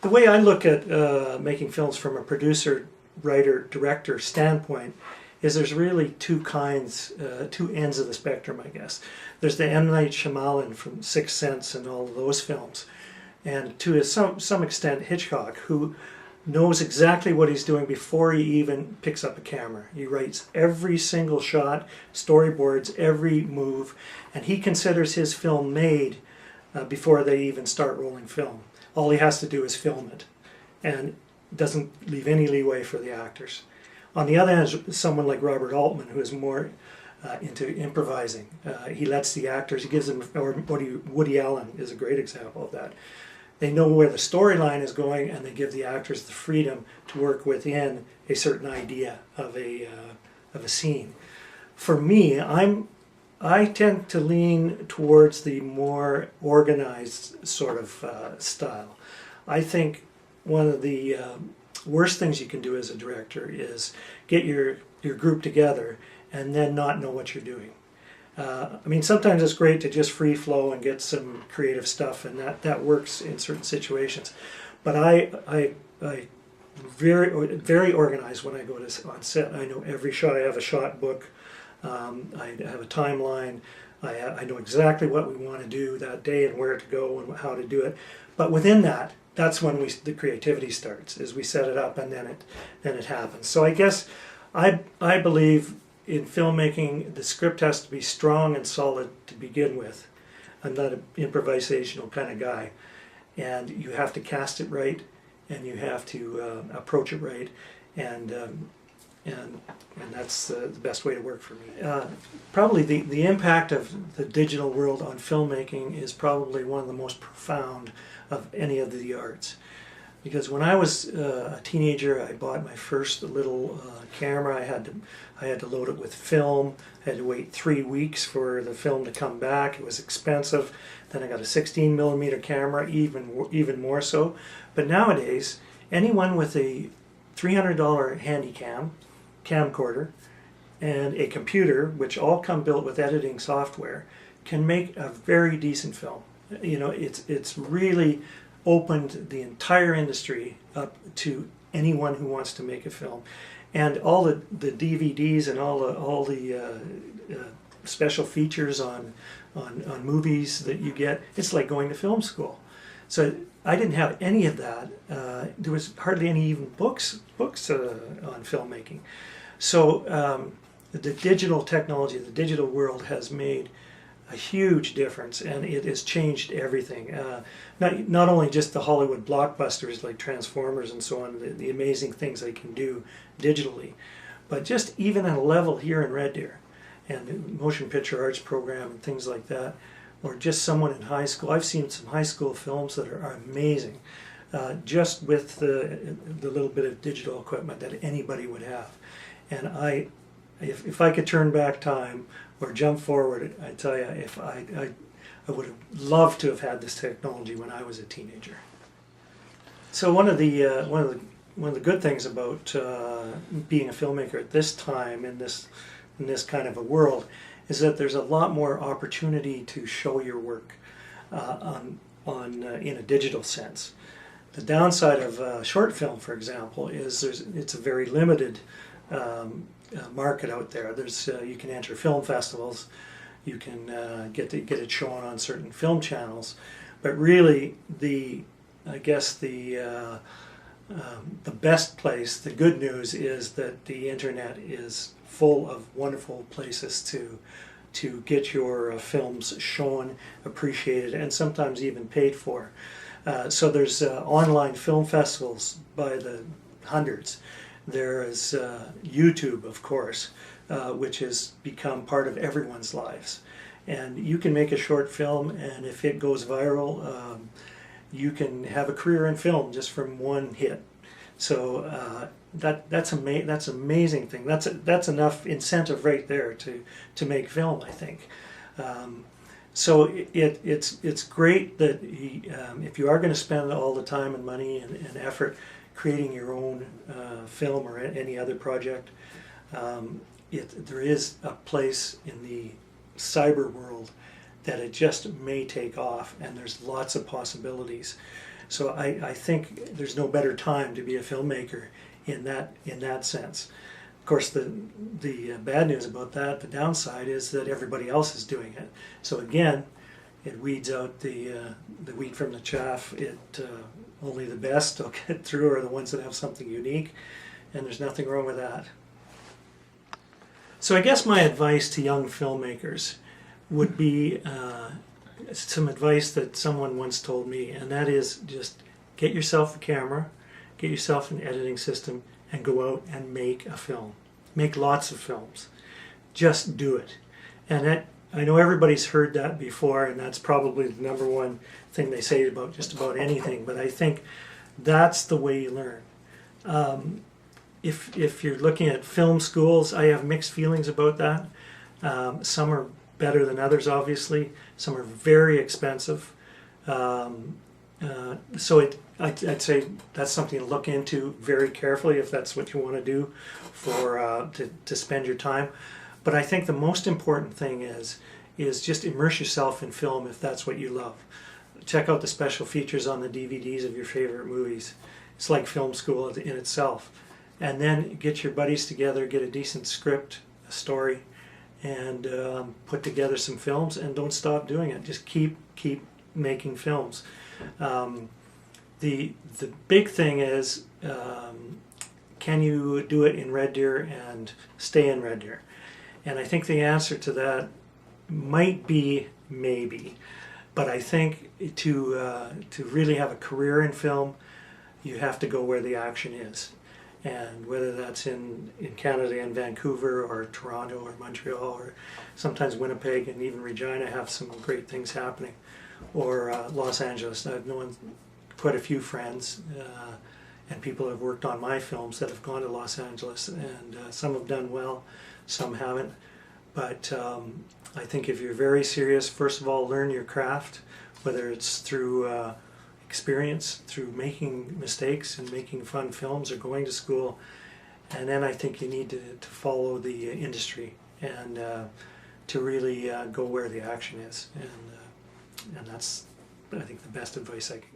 The way I look at making films from a producer, writer, director standpoint is there's really two kinds, two ends of the spectrum, I guess. There's the M. Night Shyamalan from Sixth Sense and all of those films, and to some extent Hitchcock, who knows exactly what he's doing before he even picks up a camera. He writes every single shot, storyboards every move, and he considers his film made before they even start rolling film. All he has to do is film it, and doesn't leave any leeway for the actors. On the other hand, someone like Robert Altman, who is more into improvising. He lets the actors, he gives them, or Woody Allen is a great example of that. They know where the storyline is going, and they give the actors the freedom to work within a certain idea of a scene. For me, I tend to lean towards the more organized sort of style. I think one of the worst things you can do as a director is get your group together and then not know what you're doing. I mean, sometimes it's great to just free flow and get some creative stuff, and that works in certain situations. But I very organized when I go on set. I know every shot. I have a shot book. I have a timeline. I know exactly what we want to do that day and where to go and how to do it. But within that, that's when the creativity starts. Is we set it up and then it happens. So I guess I believe in filmmaking the script has to be strong and solid to begin with. I'm not an improvisational kind of guy, and you have to cast it right, and you have to approach it right, and that's the best way to work for me. Probably the impact of the digital world on filmmaking is probably one of the most profound of any of the arts. Because when I was a teenager, I bought my first little camera. I had to load it with film. I had to wait 3 weeks for the film to come back. It was expensive. Then I got a 16mm camera, even more so. But nowadays, anyone with a $300 handy camcorder, and a computer, which all come built with editing software, can make a very decent film. You know, it's really opened the entire industry up to anyone who wants to make a film, and all the DVDs and all the special features on movies that you get. It's like going to film school. So I didn't have any of that. There was hardly any even books on filmmaking. So the digital technology, the digital world has made a huge difference, and it has changed everything. Not only just the Hollywood blockbusters like Transformers and so on, the amazing things they can do digitally, but just even at a level here in Red Deer, and the motion picture arts program and things like that, or just someone in high school. I've seen some high school films that are amazing, just with the little bit of digital equipment that anybody would have. And if I could turn back time or jump forward, I tell you, I would have loved to have had this technology when I was a teenager. So one of the good things about being a filmmaker at this time in this kind of a world is that there's a lot more opportunity to show your work in a digital sense. The downside of short film, for example, is it's a very limited market out there. There's you can enter film festivals, you can get it shown on certain film channels, but really I guess the best place, the good news is that the internet is full of wonderful places to get your films shown, appreciated, and sometimes even paid for. So there's online film festivals by the hundreds. There is YouTube, of course, which has become part of everyone's lives. And you can make a short film, and if it goes viral, you can have a career in film just from one hit. So that's amazing thing. That's enough incentive right there to make film, I think. So it's great that if you are going to spend all the time and money and effort creating your own film or any other project, there is a place in the cyber world that it just may take off, and there's lots of possibilities. So I think there's no better time to be a filmmaker in that sense. Of course, the bad news about that, the downside, is that everybody else is doing it. So again, it weeds out the wheat from the chaff. Only the best will get through, are the ones that have something unique, and there's nothing wrong with that. So I guess my advice to young filmmakers would be some advice that someone once told me, and that is just get yourself a camera, get yourself an editing system, and go out and make a film. Make lots of films. Just do it. And I know everybody's heard that before, and that's probably the number one thing they say about just about anything, but I think that's the way you learn. If you're looking at film schools, I have mixed feelings about that. Some are better than others, obviously. Some are very expensive. So I'd say that's something to look into very carefully if that's what you want to do to spend your time. But I think the most important thing is just immerse yourself in film if that's what you love. Check out the special features on the DVDs of your favorite movies. It's like film school in itself. And then get your buddies together, get a decent script, a story, and put together some films, and don't stop doing it. Just keep making films. The big thing is, can you do it in Red Deer and stay in Red Deer? And I think the answer to that might be maybe. But I think to really have a career in film, you have to go where the action is. And whether that's in Canada and Vancouver or Toronto or Montreal or sometimes Winnipeg and even Regina have some great things happening, or Los Angeles. I've known quite a few friends and people have worked on my films that have gone to Los Angeles, and some have done well, some haven't. But I think if you're very serious, first of all, learn your craft, whether it's through experience, through making mistakes and making fun films, or going to school. And then I think you need to follow the industry and to really go where the action is. And that's, I think, the best advice I can give.